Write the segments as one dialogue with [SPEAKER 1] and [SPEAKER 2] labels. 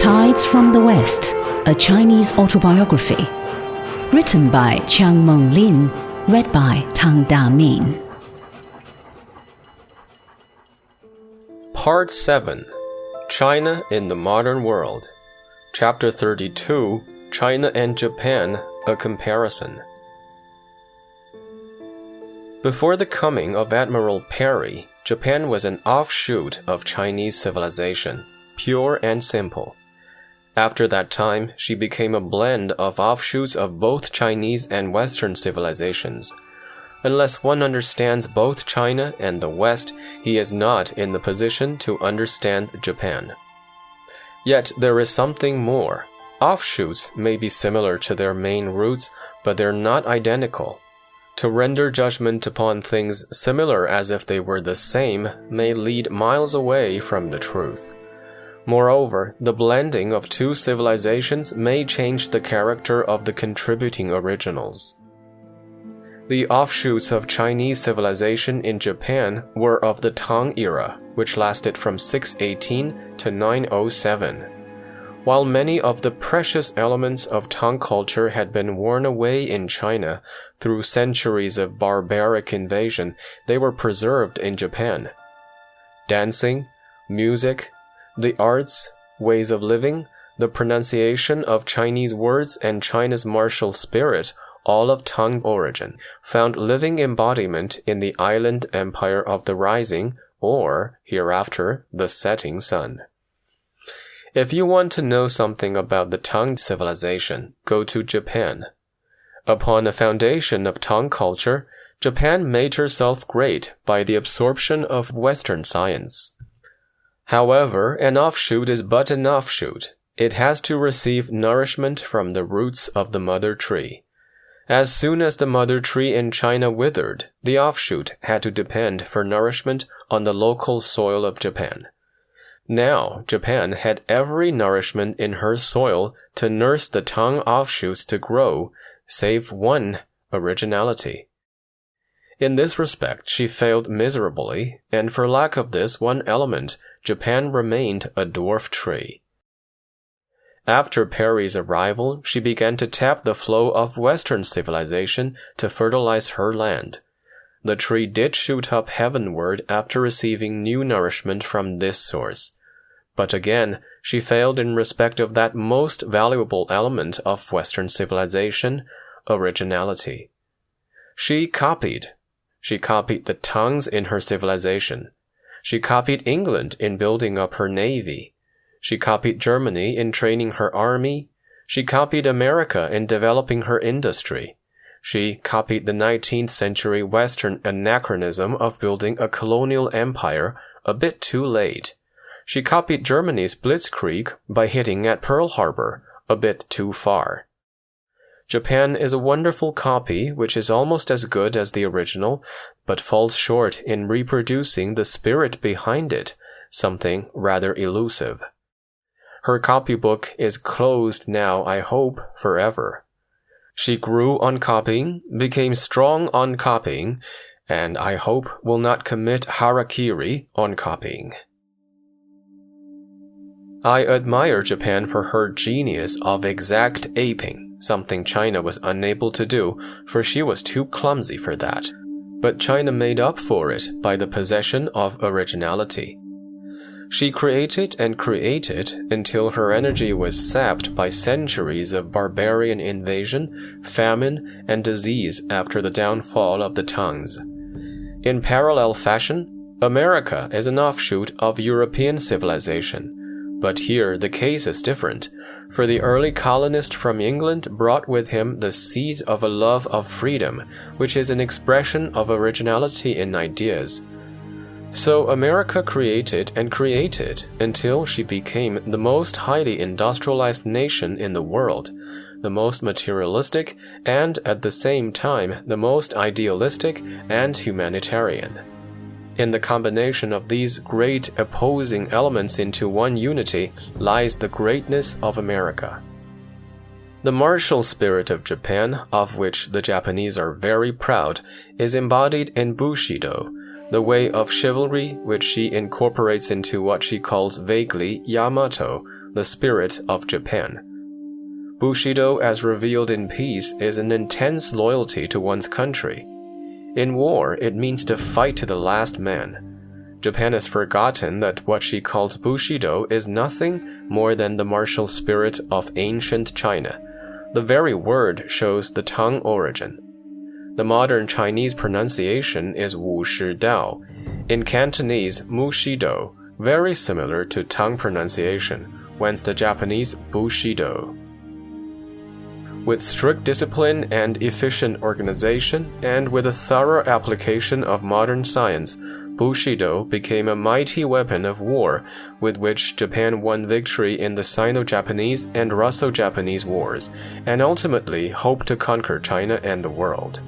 [SPEAKER 1] Tides from the West, a Chinese autobiography. Written by Chiang Meng Lin, read by Tang Daming.
[SPEAKER 2] Part 7. China in the Modern World. Chapter 32. China and Japan, a Comparison. Before the coming of Admiral Perry, Japan was an offshoot of Chinese civilization, pure and simple. After that time, she became a blend of offshoots of both Chinese and Western civilizations. Unless one understands both China and the West, he is not in the position to understand Japan. Yet there is something more. Offshoots may be similar to their main roots, but they're not identical. To render judgment upon things similar as if they were the same may lead miles away from the truth. Moreover, the blending of two civilizations may change the character of the contributing originals. The offshoots of Chinese civilization in Japan were of the Tang era, which lasted from 618 to 907. While many of the precious elements of Tang culture had been worn away in China through centuries of barbaric invasion, they were preserved in Japan. Dancing, music, the arts, ways of living, the pronunciation of Chinese words, and China's martial spirit, all of Tang origin, found living embodiment in the island empire of the rising, or, hereafter, the setting sun. If you want to know something about the Tang civilization, go to Japan. Upon a foundation of Tang culture, Japan made herself great by the absorption of Western science. However, an offshoot is but an offshoot. It has to receive nourishment from the roots of the mother tree. As soon as the mother tree in China withered, the offshoot had to depend for nourishment on the local soil of Japan. Now, Japan had every nourishment in her soil to nurse the Tang offshoots to grow, save one, originality. In this respect, she failed miserably, and for lack of this one element, Japan remained a dwarf tree. After Perry's arrival, she began to tap the flow of Western civilization to fertilize her land. The tree did shoot up heavenward after receiving new nourishment from this source. But again, she failed in respect of that most valuable element of Western civilization, originality. She copied the Tangs in her civilization. She copied England in building up her navy. She copied Germany in training her army. She copied America in developing her industry. She copied the 19th century Western anachronism of building a colonial empire a bit too late. She copied Germany's blitzkrieg by hitting at Pearl Harbor a bit too far. Japan is a wonderful copy which is almost as good as the original, but falls short in reproducing the spirit behind it, something rather elusive. Her copybook is closed now, I hope, forever. She grew on copying, became strong on copying, and I hope will not commit harakiri on copying. I admire Japan for her genius of exact aping, something China was unable to do, for she was too clumsy for that. But China made up for it by the possession of originality. She created and created until her energy was sapped by centuries of barbarian invasion, famine, and disease after the downfall of the Tangs. In parallel fashion, America is an offshoot of European civilization. But here the case is different, for the early colonist from England brought with him the seeds of a love of freedom, which is an expression of originality in ideas. So America created and created until she became the most highly industrialized nation in the world, the most materialistic and at the same time the most idealistic and humanitarian. In the combination of these great opposing elements into one unity lies the greatness of America. The martial spirit of Japan, of which the Japanese are very proud, is embodied in Bushido, the way of chivalry which she incorporates into what she calls vaguely Yamato, the spirit of Japan. Bushido, as revealed in peace, is an intense loyalty to one's country. In war, it means to fight to the last man. Japan has forgotten that what she calls Bushido is nothing more than the martial spirit of ancient China. The very word shows the Tang origin. The modern Chinese pronunciation is Wu Shi Dao. In Cantonese, Mu Shi Do, very similar to Tang pronunciation, whence the Japanese Bushido. With strict discipline and efficient organization, and with a thorough application of modern science, Bushido became a mighty weapon of war with which Japan won victory in the Sino-Japanese and Russo-Japanese wars, and ultimately hoped to conquer China and the world.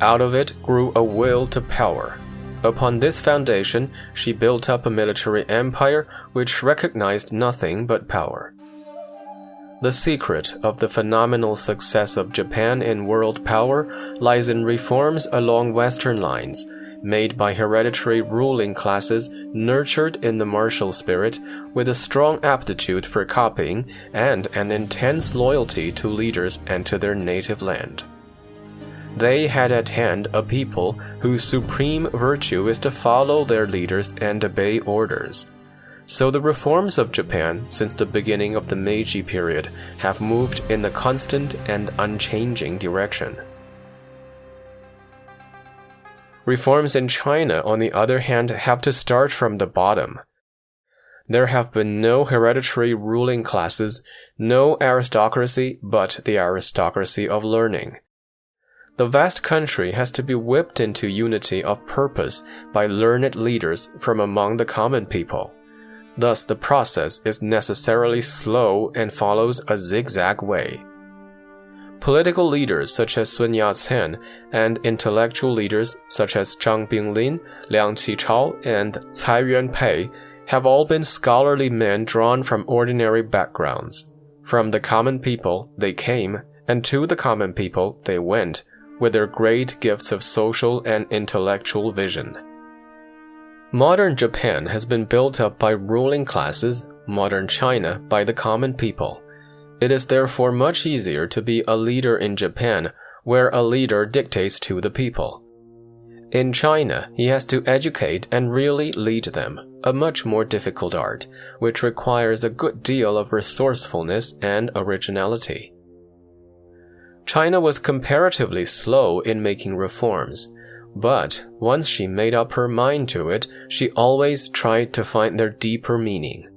[SPEAKER 2] Out of it grew a will to power. Upon this foundation, she built up a military empire which recognized nothing but power. The secret of the phenomenal success of Japan in world power lies in reforms along Western lines, made by hereditary ruling classes nurtured in the martial spirit with a strong aptitude for copying and an intense loyalty to leaders and to their native land. They had at hand a people whose supreme virtue is to follow their leaders and obey orders. So the reforms of Japan since the beginning of the Meiji period have moved in the constant and unchanging direction. Reforms in China, on the other hand, have to start from the bottom. There have been no hereditary ruling classes, no aristocracy but the aristocracy of learning. The vast country has to be whipped into unity of purpose by learned leaders from among the common people. Thus, the process is necessarily slow and follows a zigzag way. Political leaders such as Sun Yat-sen and intellectual leaders such as Zhang Binglin, Liang Qichao, and Cai Yuanpei have all been scholarly men drawn from ordinary backgrounds. From the common people they came, and to the common people they went, with their great gifts of social and intellectual vision. Modern Japan has been built up by ruling classes, modern China by the common people. It is therefore much easier to be a leader in Japan, where a leader dictates to the people. In China, he has to educate and really lead them, a much more difficult art, which requires a good deal of resourcefulness and originality. China was comparatively slow in making reforms, but once she made up her mind to it, she always tried to find their deeper meaning.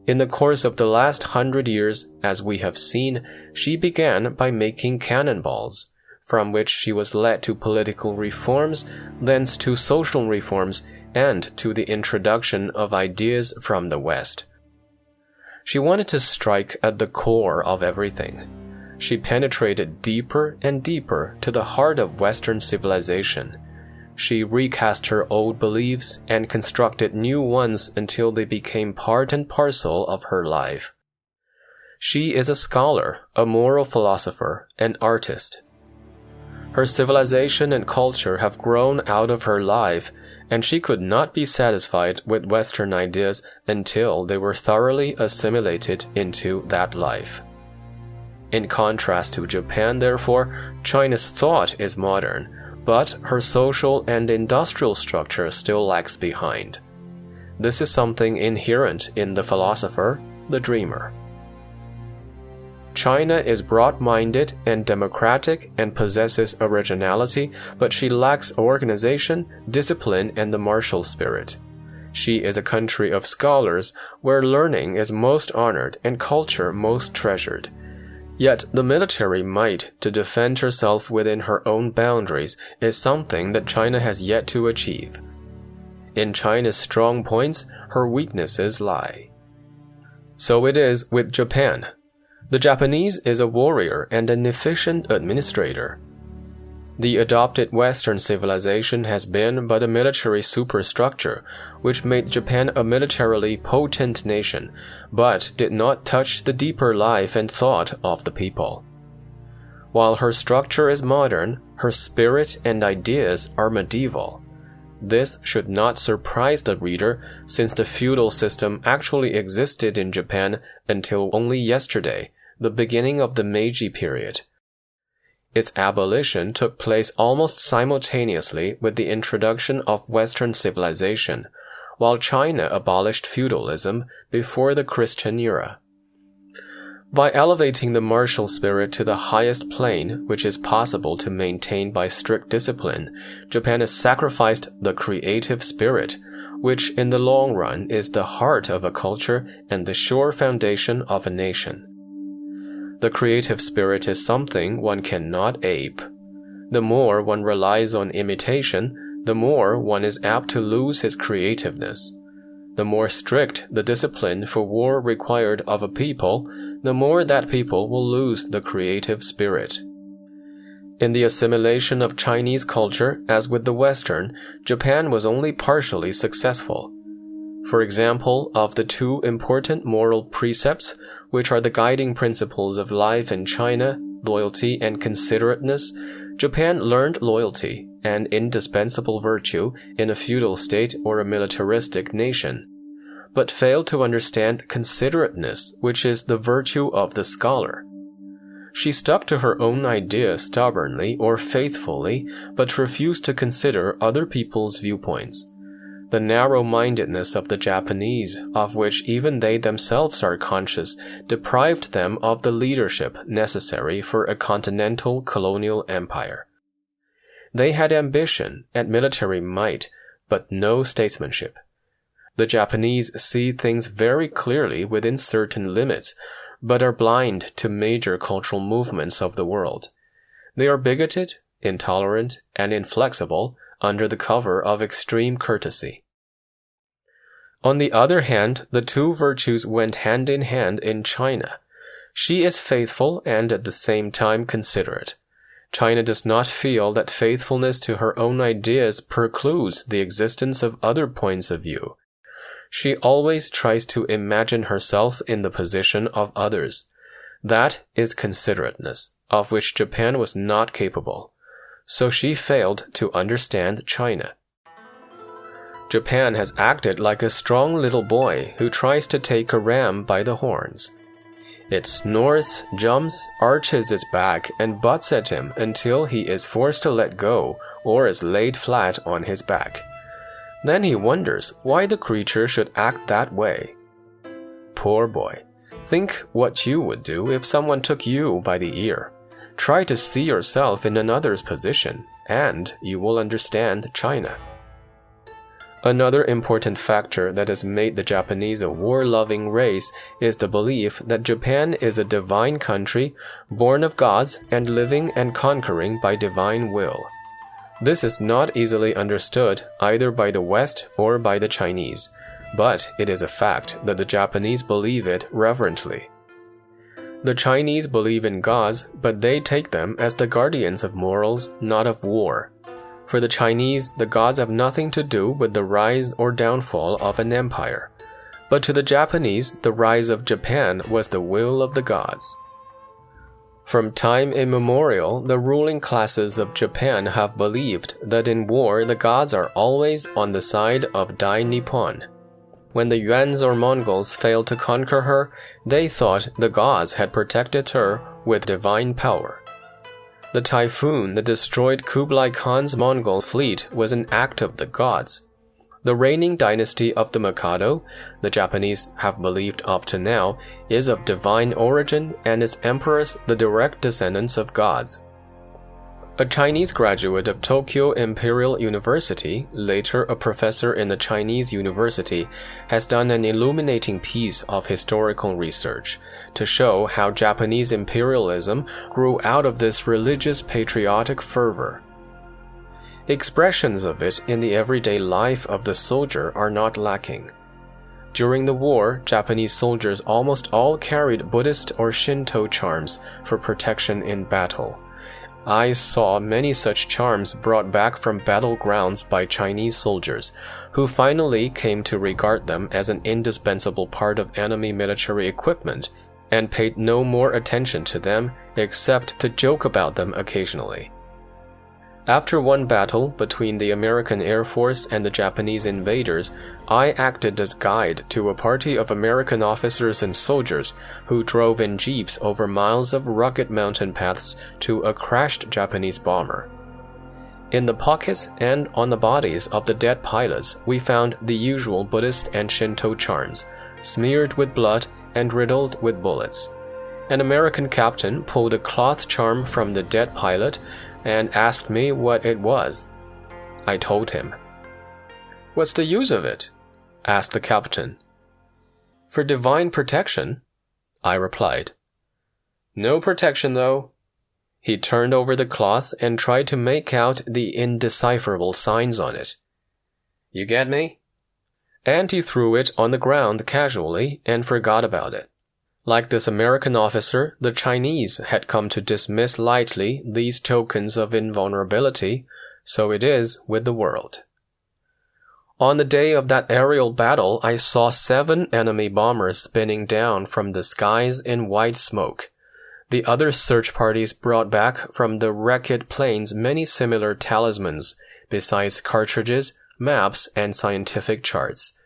[SPEAKER 2] In the course of the last 100 years, as we have seen, she began by making cannonballs, from which she was led to political reforms, thence to social reforms, and to the introduction of ideas from the West. She wanted to strike at the core of everything. She penetrated deeper and deeper to the heart of Western civilization. She recast her old beliefs and constructed new ones until they became part and parcel of her life. She is a scholar, a moral philosopher, an artist. Her civilization and culture have grown out of her life, and she could not be satisfied with Western ideas until they were thoroughly assimilated into that life. In contrast to Japan, therefore, China's thought is modern, but her social and industrial structure still lags behind. This is something inherent in the philosopher, the dreamer. China is broad-minded and democratic and possesses originality, but she lacks organization, discipline, and the martial spirit. She is a country of scholars where learning is most honored and culture most treasured. Yet the military might to defend herself within her own boundaries is something that China has yet to achieve. In China's strong points, her weaknesses lie. So it is with Japan. The Japanese is a warrior and an efficient administrator. The adopted Western civilization has been but a military superstructure, which made Japan a militarily potent nation, but did not touch the deeper life and thought of the people. While her structure is modern, her spirit and ideas are medieval. this should not surprise the reader, since the feudal system actually existed in Japan until only yesterday, the beginning of the Meiji period. Its abolition took place almost simultaneously with the introduction of Western civilization, while China abolished feudalism before the Christian era. By elevating the martial spirit to the highest plane which is possible to maintain by strict discipline, Japan has sacrificed the creative spirit, which in the long run is the heart of a culture and the sure foundation of a nation. The creative spirit is something one cannot ape. The more one relies on imitation, the more one is apt to lose his creativeness. The more strict the discipline for war required of a people, the more that people will lose the creative spirit. In the assimilation of Chinese culture, as with the Western, Japan was only partially successful. For example, of the two important moral precepts, which are the guiding principles of life in China, loyalty and considerateness, Japan learned loyalty, an indispensable virtue in a feudal state or a militaristic nation, but failed to understand considerateness, which is the virtue of the scholar. She stuck to her own idea stubbornly or faithfully, but refused to consider other people's viewpoints. The narrow-mindedness of the Japanese, of which even they themselves are conscious, deprived them of the leadership necessary for a continental colonial empire. They had ambition and military might, but no statesmanship. The Japanese see things very clearly within certain limits, but are blind to major cultural movements of the world. They are bigoted, intolerant, and inflexible under the cover of extreme courtesy. On the other hand, the two virtues went hand in hand in China. She is faithful and at the same time considerate. China does not feel that faithfulness to her own ideas precludes the existence of other points of view. She always tries to imagine herself in the position of others. That is considerateness, of which Japan was not capable. So she failed to understand China. Japan has acted like a strong little boy who tries to take a ram by the horns. It snores, jumps, arches its back, and butts at him until he is forced to let go or is laid flat on his back. Then he wonders why the creature should act that way. Poor boy, think what you would do if someone took you by the ear. Try to see yourself in another's position, and you will understand China. Another important factor that has made the Japanese a war-loving race is the belief that Japan is a divine country, born of gods and living and conquering by divine will. This is not easily understood either by the West or by the Chinese, but it is a fact that the Japanese believe it reverently. The Chinese believe in gods, but they take them as the guardians of morals, not of war. For the Chinese, the gods have nothing to do with the rise or downfall of an empire. But to the Japanese, the rise of Japan was the will of the gods. From time immemorial, the ruling classes of Japan have believed that in war the gods are always on the side of Dai Nippon. When the Yuans or Mongols failed to conquer her, they thought the gods had protected her with divine power. The typhoon that destroyed Kublai Khan's Mongol fleet was an act of the gods. The reigning dynasty of the Mikado, the Japanese have believed up to now, is of divine origin and its emperors the direct descendants of gods. A Chinese graduate of Tokyo Imperial University, later a professor in the Chinese University, has done an illuminating piece of historical research to show how Japanese imperialism grew out of this religious patriotic fervor. Expressions of it in the everyday life of the soldier are not lacking. During the war, Japanese soldiers almost all carried Buddhist or Shinto charms for protection in battle. I saw many such charms brought back from battlegrounds by Chinese soldiers, who finally came to regard them as an indispensable part of enemy military equipment and paid no more attention to them except to joke about them occasionally. After one battle between the American Air Force and the Japanese invaders, I acted as guide to a party of American officers and soldiers who drove in jeeps over miles of rugged mountain paths to a crashed Japanese bomber. In the pockets and on the bodies of the dead pilots, we found the usual Buddhist and Shinto charms, smeared with blood and riddled with bullets. An American captain pulled a cloth charm from the dead pilot and asked me what it was. I told him. "What's the use of it?" asked the captain. "For divine protection," I replied. "No protection, though." He turned over the cloth and tried to make out the indecipherable signs on it. "You get me?" And he threw it on the ground casually and forgot about it. Like this American officer, the Chinese had come to dismiss lightly these tokens of invulnerability, so it is with the world. On the day of that aerial battle, I saw 7 enemy bombers spinning down from the skies in white smoke. The other search parties brought back from the wrecked planes many similar talismans, besides cartridges, maps, and scientific charts.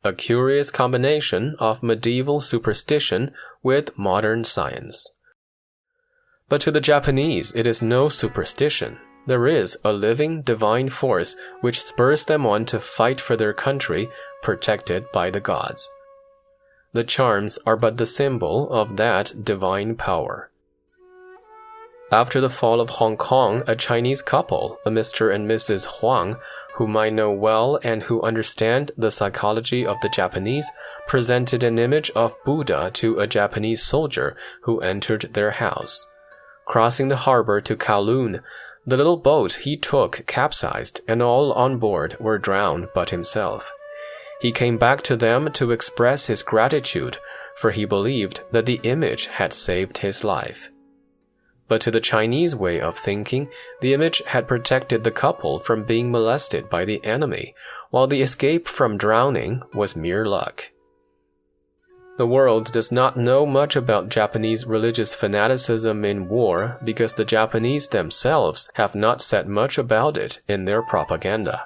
[SPEAKER 2] A curious combination of medieval superstition with modern science. But to the Japanese, it is no superstition. There is a living divine force which spurs them on to fight for their country, protected by the gods. The charms are but the symbol of that divine power. After the fall of Hong Kong, a Chinese couple, a Mr. and Mrs. Huang, whom I know well and who understand the psychology of the Japanese, presented an image of Buddha to a Japanese soldier who entered their house. Crossing the harbor to Kowloon, the little boat he took capsized, and all on board were drowned but himself. He came back to them to express his gratitude, for he believed that the image had saved his life. But to the Chinese way of thinking, the image had protected the couple from being molested by the enemy, while the escape from drowning was mere luck. The world does not know much about Japanese religious fanaticism in war because the Japanese themselves have not said much about it in their propaganda.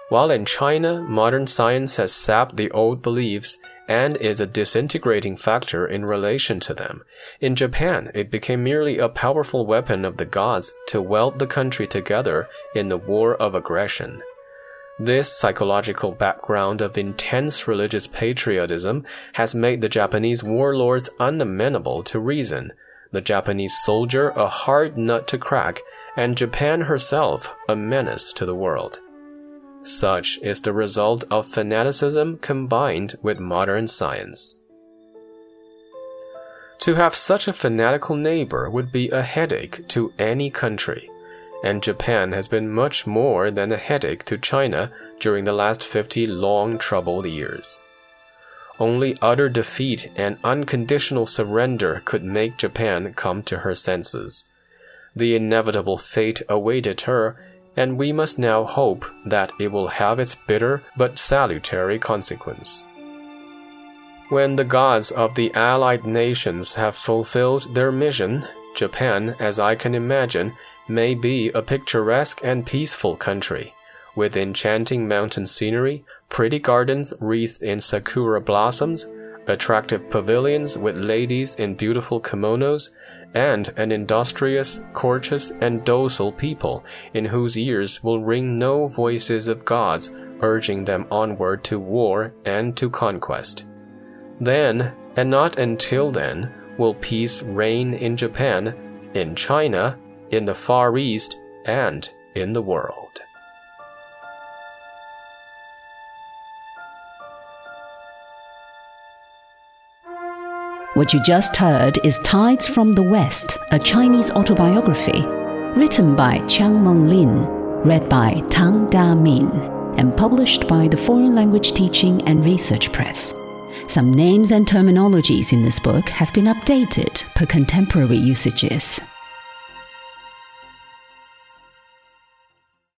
[SPEAKER 2] While in China, modern science has sapped the old beliefs and is a disintegrating factor in relation to them, in Japan it became merely a powerful weapon of the gods to weld the country together in the war of aggression. This psychological background of intense religious patriotism has made the Japanese warlords unamenable to reason, the Japanese soldier a hard nut to crack, and Japan herself a menace to the world. Such is the result of fanaticism combined with modern science. To have such a fanatical neighbor would be a headache to any country, and Japan has been much more than a headache to China during the last 50 long troubled years. Only utter defeat and unconditional surrender could make Japan come to her senses. The inevitable fate awaited her, and we must now hope that it will have its bitter but salutary consequence. When the gods of the allied nations have fulfilled their mission, Japan, as I can imagine, may be a picturesque and peaceful country, with enchanting mountain scenery, pretty gardens wreathed in sakura blossoms, attractive pavilions with ladies in beautiful kimonos, and an industrious, courteous, and docile people in whose ears will ring no voices of gods urging them onward to war and to conquest. Then, and not until then, will peace reign in Japan, in China, in the Far East, and in the world.
[SPEAKER 1] What you just heard is Tides from the West, a Chinese autobiography, written by Chiang Meng-lin, read by Tang Da-min, and published by the Foreign Language Teaching and Research Press. Some names and terminologies in this book have been updated per contemporary usages.